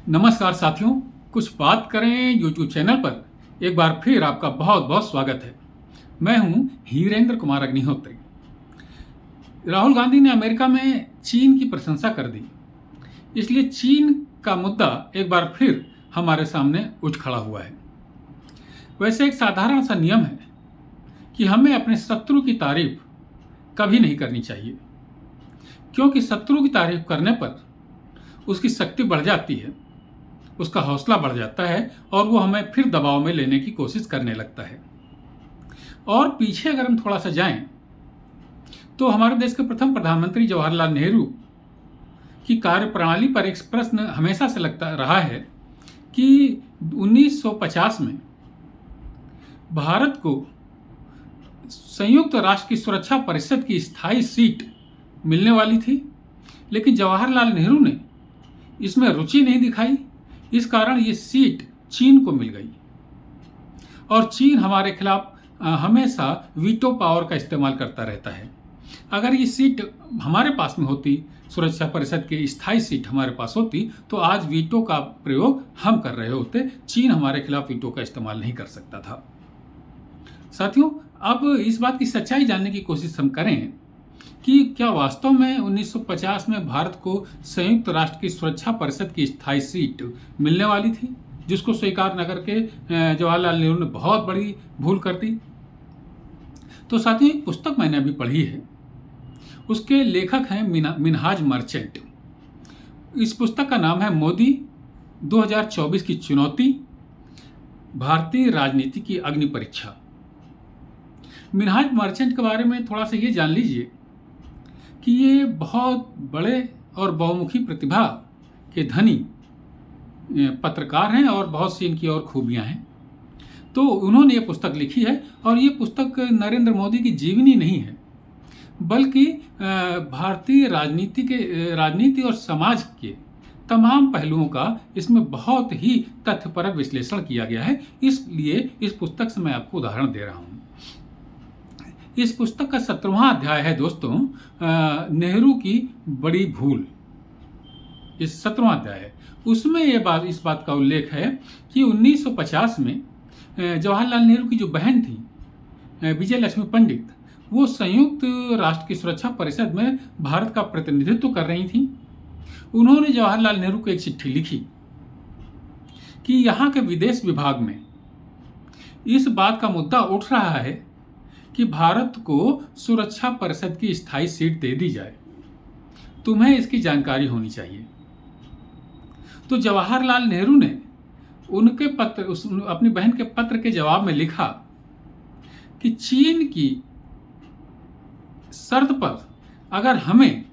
नमस्कार साथियों, कुछ बात करें यूट्यूब चैनल पर एक बार फिर आपका बहुत बहुत स्वागत है। मैं हूं हीरेंद्र कुमार अग्निहोत्री। राहुल गांधी ने अमेरिका में चीन की प्रशंसा कर दी, इसलिए चीन का मुद्दा एक बार फिर हमारे सामने उठ खड़ा हुआ है। वैसे एक साधारण सा नियम है कि हमें अपने शत्रु की तारीफ कभी नहीं करनी चाहिए, क्योंकि शत्रु की तारीफ करने पर उसकी शक्ति बढ़ जाती है, उसका हौसला बढ़ जाता है और वो हमें फिर दबाव में लेने की कोशिश करने लगता है। और पीछे अगर हम थोड़ा सा जाएं तो हमारे देश के प्रथम प्रधानमंत्री जवाहरलाल नेहरू की कार्यप्रणाली पर एक प्रश्न हमेशा से लगता रहा है कि 1950 में भारत को संयुक्त राष्ट्र की सुरक्षा परिषद की स्थायी सीट मिलने वाली थी, लेकिन जवाहरलाल नेहरू ने इसमें रुचि नहीं दिखाई। इस कारण ये सीट चीन को मिल गई और चीन हमारे खिलाफ हमेशा वीटो पावर का इस्तेमाल करता रहता है। अगर ये सीट हमारे पास में होती, सुरक्षा परिषद की स्थायी सीट हमारे पास होती, तो आज वीटो का प्रयोग हम कर रहे होते। चीन हमारे खिलाफ वीटो का इस्तेमाल नहीं कर सकता था। साथियों, अब इस बात की सच्चाई जानने की कोशिश हम करें कि क्या वास्तव में 1950 में भारत को संयुक्त राष्ट्र की सुरक्षा परिषद की स्थायी सीट मिलने वाली थी, जिसको स्वीकार न करके जवाहरलाल नेहरू ने बहुत बड़ी भूल कर दी। तो साथियों, एक पुस्तक मैंने अभी पढ़ी है, उसके लेखक हैं मिनहाज मर्चेंट। इस पुस्तक का नाम है मोदी 2024 की चुनौती, भारतीय राजनीति की अग्नि परीक्षा। मिनहाज मर्चेंट के बारे में थोड़ा सा ये जान लीजिए कि ये बहुत बड़े और बहुमुखी प्रतिभा के धनी पत्रकार हैं और बहुत सी इनकी और खूबियां हैं। तो उन्होंने ये पुस्तक लिखी है और ये पुस्तक नरेंद्र मोदी की जीवनी नहीं है, बल्कि भारतीय राजनीति और समाज के तमाम पहलुओं का इसमें बहुत ही तथ्यपरक विश्लेषण किया गया है। इसलिए इस पुस्तक से मैं आपको उदाहरण दे रहा हूँ। इस पुस्तक का 17वां अध्याय है दोस्तों, नेहरू की बड़ी भूल। इस 17वां अध्याय है, उसमें इस बात का उल्लेख है कि 1950 में जवाहरलाल नेहरू की जो बहन थी विजय लक्ष्मी पंडित, वो संयुक्त राष्ट्र की सुरक्षा परिषद में भारत का प्रतिनिधित्व कर रही थी। उन्होंने जवाहरलाल नेहरू को एक चिट्ठी लिखी कि यहाँ के विदेश विभाग में इस बात का मुद्दा उठ रहा है कि भारत को सुरक्षा परिषद की स्थायी सीट दे दी जाए, तुम्हें इसकी जानकारी होनी चाहिए। तो जवाहरलाल नेहरू ने उनके अपनी बहन के पत्र के जवाब में लिखा कि चीन की शर्त पर अगर हमें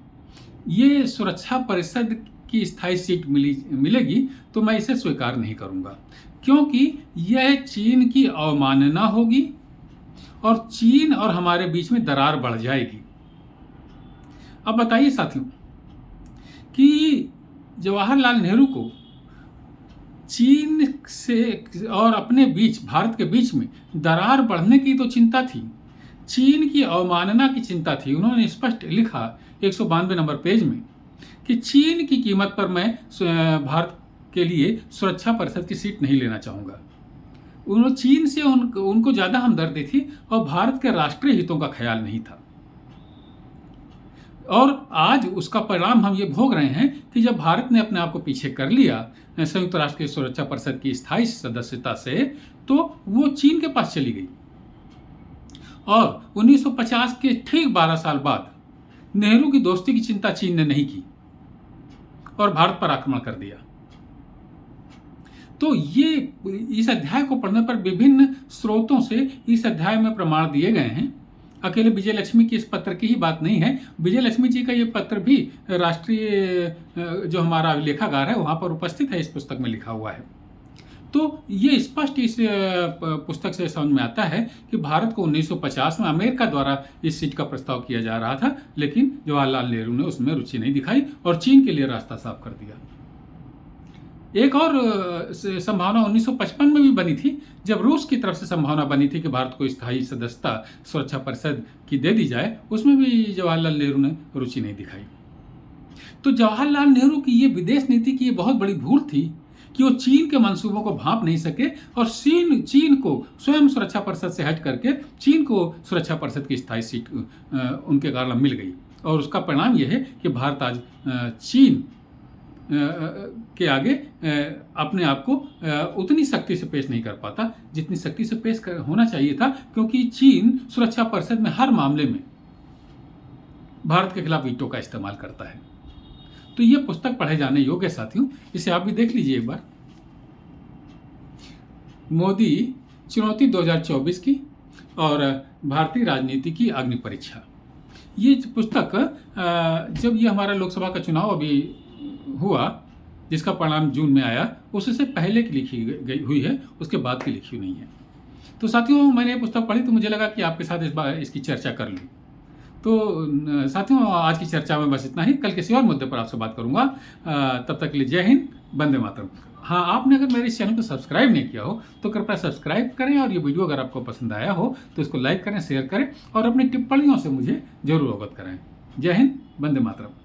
ये सुरक्षा परिषद की स्थायी सीट मिलेगी तो मैं इसे स्वीकार नहीं करूंगा, क्योंकि यह चीन की अवमानना होगी और चीन और हमारे बीच में दरार बढ़ जाएगी। अब बताइए साथियों कि जवाहरलाल नेहरू को चीन से और अपने बीच, भारत के बीच में दरार बढ़ने की तो चिंता थी, चीन की अवमानना की चिंता थी। उन्होंने स्पष्ट लिखा 192 नंबर पेज में कि चीन की कीमत पर मैं भारत के लिए सुरक्षा परिषद की सीट नहीं लेना चाहूँगा। उन्होंने चीन से उनको ज़्यादा हमदर्दी थी और भारत के राष्ट्रीय हितों का ख्याल नहीं था। और आज उसका परिणाम हम ये भोग रहे हैं कि जब भारत ने अपने आप को पीछे कर लिया संयुक्त राष्ट्र की सुरक्षा परिषद की स्थायी सदस्यता से, तो वो चीन के पास चली गई। और 1950 के ठीक 12 साल बाद नेहरू की दोस्ती की चिंता चीन ने नहीं की और भारत पर आक्रमण कर दिया। तो ये इस अध्याय को पढ़ने पर विभिन्न स्रोतों से इस अध्याय में प्रमाण दिए गए हैं। अकेले विजय लक्ष्मी की इस पत्र की ही बात नहीं है, विजय लक्ष्मी जी का ये पत्र भी राष्ट्रीय जो हमारा लेखागार है वहाँ पर उपस्थित है, इस पुस्तक में लिखा हुआ है। तो ये स्पष्ट इस पुस्तक से समझ में आता है कि भारत को 1950 में अमेरिका द्वारा इस सीट का प्रस्ताव किया जा रहा था, लेकिन जवाहरलाल नेहरू ने उसमें रुचि नहीं दिखाई और चीन के लिए रास्ता साफ कर दिया। एक और संभावना 1955 में भी बनी थी, जब रूस की तरफ से संभावना बनी थी कि भारत को स्थायी सदस्यता सुरक्षा परिषद की दे दी जाए, उसमें भी जवाहरलाल नेहरू ने रुचि नहीं दिखाई। तो जवाहरलाल नेहरू की ये विदेश नीति की ये बहुत बड़ी भूल थी कि वो चीन के मंसूबों को भांप नहीं सके और चीन को स्वयं सुरक्षा परिषद से हट करके चीन को सुरक्षा परिषद की स्थायी सीट उनके कारण मिल गई। और उसका परिणाम यह है कि भारत आज चीन के आगे अपने आप को उतनी सख्ती से पेश नहीं कर पाता जितनी सख्ती से पेश होना चाहिए था, क्योंकि चीन सुरक्षा परिषद में हर मामले में भारत के खिलाफ वीटो का इस्तेमाल करता है। तो ये पुस्तक पढ़े जाने योग्य साथियों, इसे आप भी देख लीजिए एक बार। मोदी चुनौती 2024 की और भारतीय राजनीति की अग्नि परीक्षा। ये पुस्तक जब ये हमारा लोकसभा का चुनाव अभी हुआ, जिसका परिणाम जून में आया, उससे पहले की लिखी गई हुई है, उसके बाद की लिखी नहीं है। तो साथियों, मैंने ये पुस्तक पढ़ी तो मुझे लगा कि आपके साथ इस बार इसकी चर्चा कर लूँ। तो साथियों, आज की चर्चा में बस इतना ही। कल किसी और मुद्दे पर आपसे बात करूंगा। तब तक के लिए जय हिंद, वंदे मातरम। हाँ, आपने अगर मेरे इस चैनल को सब्सक्राइब नहीं किया हो तो कृपया सब्सक्राइब करें, और ये वीडियो अगर आपको पसंद आया हो तो इसको लाइक करें, शेयर करें और अपनी टिप्पणियों से मुझे जरूर अवगत कराएं। जय हिंद, वंदे मातरम।